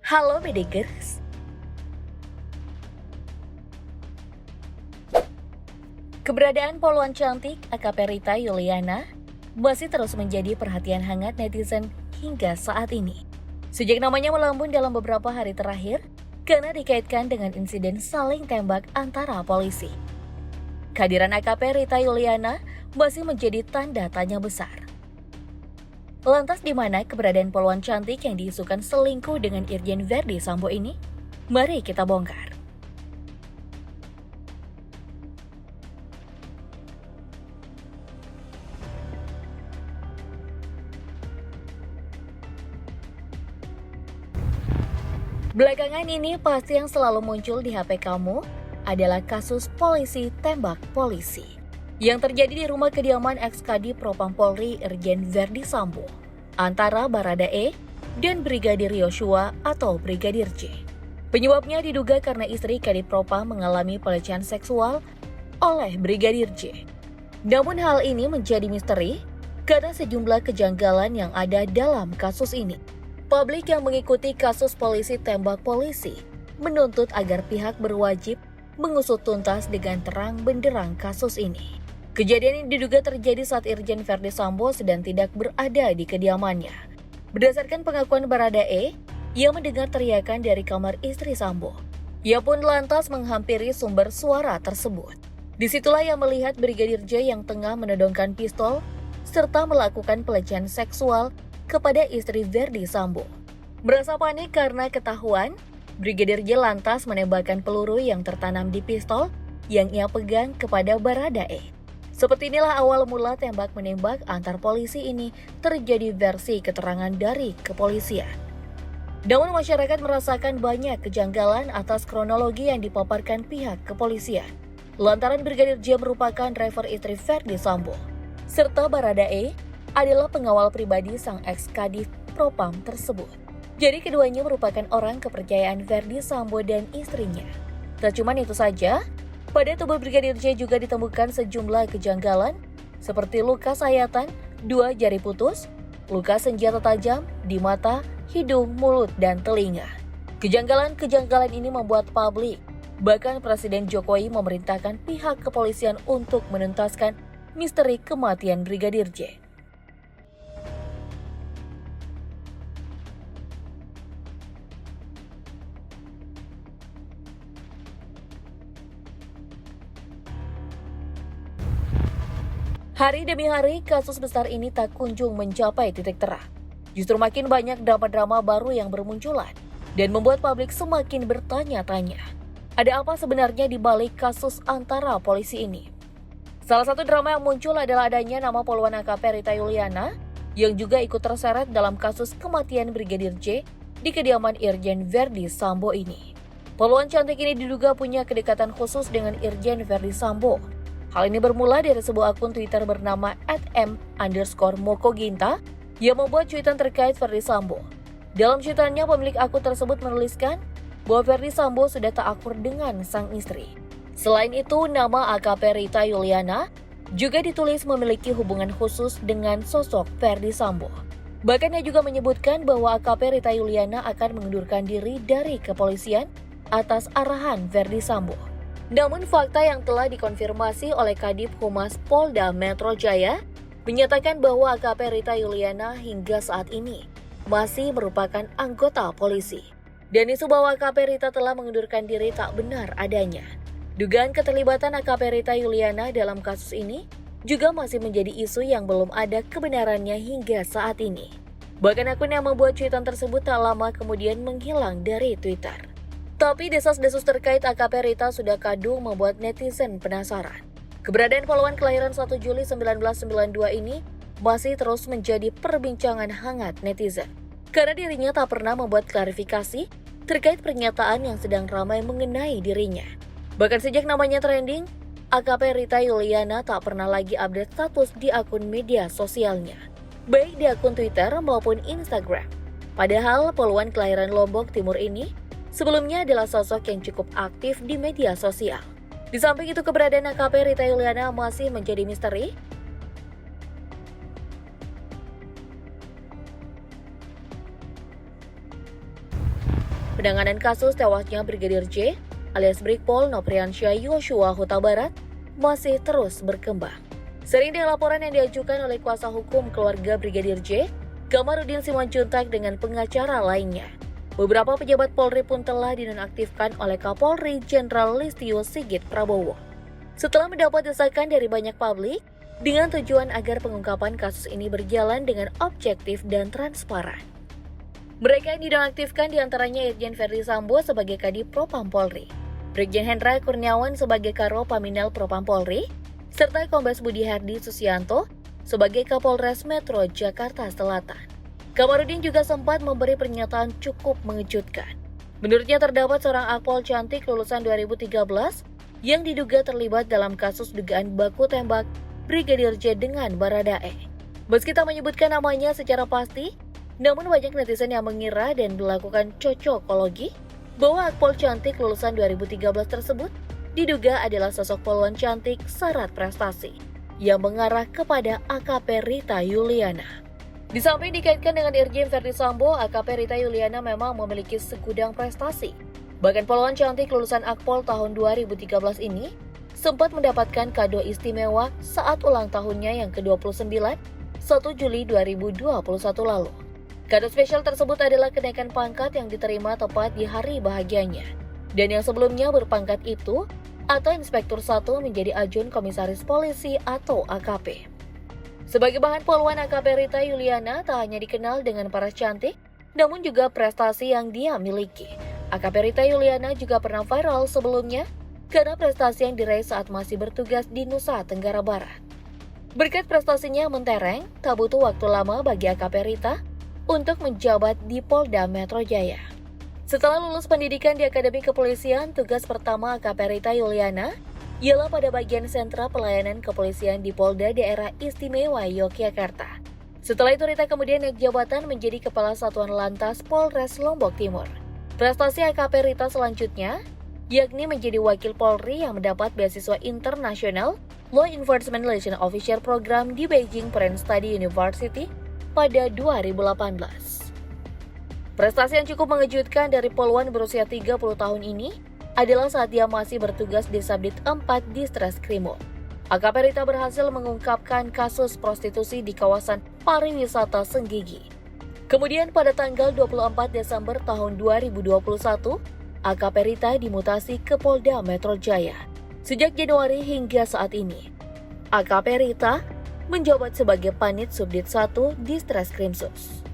Halo Bedekers, keberadaan poluan cantik AKP Rita Yuliana masih terus menjadi perhatian hangat netizen hingga saat ini. Sejak namanya melambung dalam beberapa hari terakhir, karena dikaitkan dengan insiden saling tembak antara polisi. Kehadiran AKP Rita Yuliana masih menjadi tanda tanya besar. Lantas di mana keberadaan poluan cantik yang diisukan selingkuh dengan Irjen Verdi Sambo ini? Mari kita bongkar. Belakangan ini pasti yang selalu muncul di HP kamu adalah kasus polisi tembak polisi yang terjadi di rumah kediaman ex-Kadif Propam Polri Irjen Verdi Sambo antara Baradae dan Brigadir Yosua atau Brigadir J. Penyebabnya diduga karena istri Kadif Propam mengalami pelecehan seksual oleh Brigadir J. Namun hal ini menjadi misteri karena sejumlah kejanggalan yang ada dalam kasus ini. Publik yang mengikuti kasus polisi tembak polisi menuntut agar pihak berwajib mengusut tuntas dengan terang benderang kasus ini. Kejadian ini diduga terjadi saat Irjen Verdi Sambo sedang tidak berada di kediamannya. Berdasarkan pengakuan Baradae, ia mendengar teriakan dari kamar istri Sambo. Ia pun lantas menghampiri sumber suara tersebut. Disitulah ia melihat Brigadir J yang tengah menodongkan pistol serta melakukan pelecehan seksual kepada istri Verdi Sambo. Merasa panik karena ketahuan, Brigadir J lantas menembakkan peluru yang tertanam di pistol yang ia pegang kepada Baradae. Seperti inilah awal mula tembak-menembak antar polisi ini terjadi versi keterangan dari kepolisian. Namun masyarakat merasakan banyak kejanggalan atas kronologi yang dipaparkan pihak kepolisian. Lantaran Brigadir J merupakan driver istri Verdi Sambo, serta Baradae adalah pengawal pribadi sang ex-Kadif Propam tersebut. Jadi keduanya merupakan orang kepercayaan Verdi Sambo dan istrinya. Tak cuma itu saja, pada tubuh Brigadir J juga ditemukan sejumlah kejanggalan seperti luka sayatan, 2 jari putus, luka senjata tajam di mata, hidung, mulut, dan telinga. Kejanggalan-kejanggalan ini membuat publik, bahkan Presiden Jokowi memerintahkan pihak kepolisian untuk menuntaskan misteri kematian Brigadir J. Hari demi hari, kasus besar ini tak kunjung mencapai titik terang. Justru makin banyak drama-drama baru yang bermunculan dan membuat publik semakin bertanya-tanya. Ada apa sebenarnya di balik kasus antara polisi ini? Salah satu drama yang muncul adalah adanya nama poluan AKP Rita Yuliana yang juga ikut terseret dalam kasus kematian Brigadir J di kediaman Irjen Verdi Sambo ini. Poluan cantik ini diduga punya kedekatan khusus dengan Irjen Verdi Sambo. Hal ini bermula dari sebuah akun Twitter bernama @m_mokoginta yang membuat cuitan terkait Verdi Sambo. Dalam cuitannya, pemilik akun tersebut menuliskan bahwa Verdi Sambo sudah tak akur dengan sang istri. Selain itu, nama AKP Rita Yuliana juga ditulis memiliki hubungan khusus dengan sosok Verdi Sambo. Bahkan ia juga menyebutkan bahwa AKP Rita Yuliana akan mengundurkan diri dari kepolisian atas arahan Verdi Sambo. Namun fakta yang telah dikonfirmasi oleh Kadif Humas Polda Metro Jaya menyatakan bahwa AKP Rita Yuliana hingga saat ini masih merupakan anggota polisi. Dan isu bahwa AKP Rita telah mengundurkan diri tak benar adanya. Dugaan keterlibatan AKP Rita Yuliana dalam kasus ini juga masih menjadi isu yang belum ada kebenarannya hingga saat ini. Bahkan akun yang membuat cuitan tersebut tak lama kemudian menghilang dari Twitter. Tapi desas-desus terkait AKP Rita sudah kadung membuat netizen penasaran. Keberadaan poluan kelahiran 1 Juli 1992 ini masih terus menjadi perbincangan hangat netizen. Karena dirinya tak pernah membuat klarifikasi terkait pernyataan yang sedang ramai mengenai dirinya. Bahkan sejak namanya trending, AKP Rita Yuliana tak pernah lagi update status di akun media sosialnya, baik di akun Twitter maupun Instagram. Padahal poluan kelahiran Lombok Timur ini sebelumnya adalah sosok yang cukup aktif di media sosial. Di samping itu, keberadaan AKP Rita Yuliana masih menjadi misteri. penanganan kasus tewasnya Brigadir J alias Brigpol Nopriansyah Yosua Huta Barat masih terus berkembang. Sering dengan laporan yang diajukan oleh kuasa hukum keluarga Brigadir J, Kamarudin Simanjuntak dengan pengacara lainnya. Beberapa pejabat Polri pun telah dinonaktifkan oleh Kapolri Jenderal Listio Sigit Prabowo. Setelah mendapat desakan dari banyak publik, dengan tujuan agar pengungkapan kasus ini berjalan dengan objektif dan transparan. Mereka yang dinonaktifkan diantaranya Irjen Verdi Sambo sebagai Kadif Propam Polri, Brigjen Hendra Kurniawan sebagai Karo Paminal Propam Polri, serta Kombes Budi Hardi Susianto sebagai Kapolres Metro Jakarta Selatan. Kamarudin juga sempat memberi pernyataan cukup mengejutkan. Menurutnya terdapat seorang akpol cantik lulusan 2013 yang diduga terlibat dalam kasus dugaan baku tembak Brigadir J dengan Baradae. Meski tak menyebutkan namanya secara pasti, namun banyak netizen yang mengira dan melakukan cocokologi bahwa akpol cantik lulusan 2013 tersebut diduga adalah sosok poluan cantik syarat prestasi yang mengarah kepada AKP Rita Yuliana. Di samping dikaitkan dengan Irjen Verdi Sambo, AKP Rita Yuliana memang memiliki segudang prestasi. Bahkan poluan cantik lulusan Akpol tahun 2013 ini sempat mendapatkan kado istimewa saat ulang tahunnya yang ke-29, 1 Juli 2021 lalu. Kado spesial tersebut adalah kenaikan pangkat yang diterima tepat di hari bahagianya. Dan yang sebelumnya berpangkat itu, atau Inspektur 1 menjadi Ajun Komisaris Polisi atau AKP. Sebagai bahan poluan, AKP Rita Yuliana tak hanya dikenal dengan paras cantik, namun juga prestasi yang dia miliki. AKP Rita Yuliana juga pernah viral sebelumnya karena prestasi yang diraih saat masih bertugas di Nusa Tenggara Barat. Berkat prestasinya mentereng, tak butuh waktu lama bagi AKP Rita untuk menjabat di Polda Metro Jaya. Setelah lulus pendidikan di Akademi Kepolisian, tugas pertama AKP Rita Yuliana ialah pada bagian sentra pelayanan kepolisian di Polda Daerah Istimewa Yogyakarta. Setelah itu Rita kemudian naik jabatan menjadi Kepala Satuan Lantas Polres Lombok Timur. Prestasi AKP Rita selanjutnya yakni menjadi Wakil Polri yang mendapat beasiswa internasional Law Enforcement Liaison Officer Program di Beijing Foreign Study University pada 2018. Prestasi yang cukup mengejutkan dari poluan berusia 30 tahun ini adalah saat dia masih bertugas di Subdit 4 Ditreskrimum. AKP Rita berhasil mengungkapkan kasus prostitusi di kawasan pariwisata Senggigi. Kemudian pada tanggal 24 Desember tahun 2021, AKP Rita dimutasi ke Polda Metro Jaya. Sejak Januari hingga saat ini, AKP Rita menjabat sebagai Panit Subdit 1 Ditreskrimsus.